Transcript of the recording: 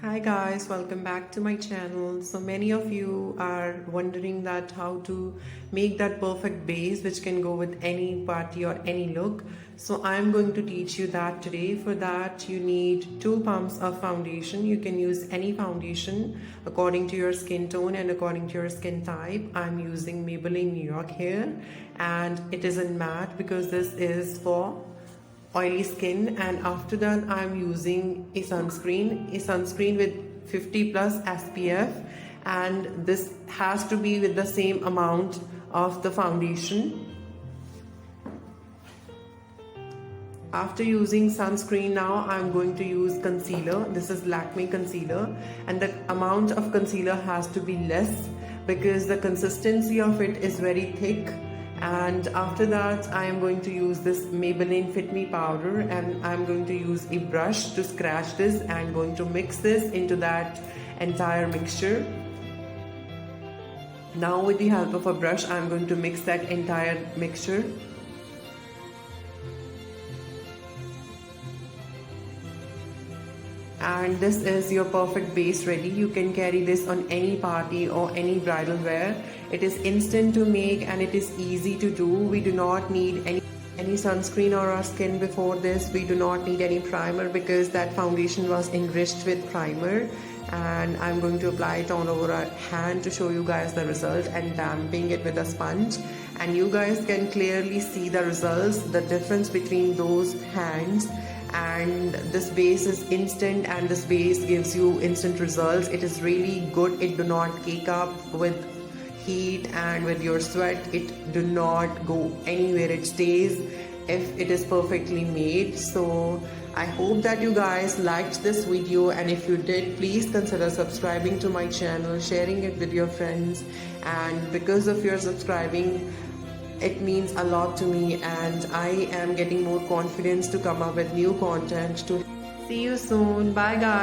Hi guys, welcome back to my channel. So many of you are wondering that how to make that perfect base which can go with any party or any look. So I'm going to teach you that today. For that you need 2 pumps of foundation. You can use any foundation according to your skin tone and according to your skin type. I'm using Maybelline New York here, and it is in matte because this is for oily skin. And after that I'm using a sunscreen with 50 plus SPF, and this has to be with the same amount of the foundation. After using sunscreen, now I'm going to use concealer. This is Lakme concealer, and the amount of concealer has to be less because the consistency of it is very thick. And after that I am going to use this Maybelline Fit Me powder, and I'm going to use a brush to scratch this and going to mix this into that entire mixture. Now with the help of a brush I'm going to mix that entire mixture. And this is your perfect base ready. You can carry this on any party or any bridal wear. It is instant to make and it is easy to do. We do not need any sunscreen on our skin before this. We do not need any primer because that foundation was enriched with primer. And I'm going to apply it all over our hand to show you guys the result and damping it with a sponge. And you guys can clearly see the results, the difference between those hands. And this base is instant, and this base gives you instant results. It is really good. It do not cake up with heat and with your sweat. It do not go anywhere. It stays if it is perfectly made. So I hope that you guys liked this video, and if you did, please consider subscribing to my channel, sharing it with your friends. And because of your subscribing, it means a lot to me, and I am getting more confidence to come up with new content. To see you soon. Bye guys.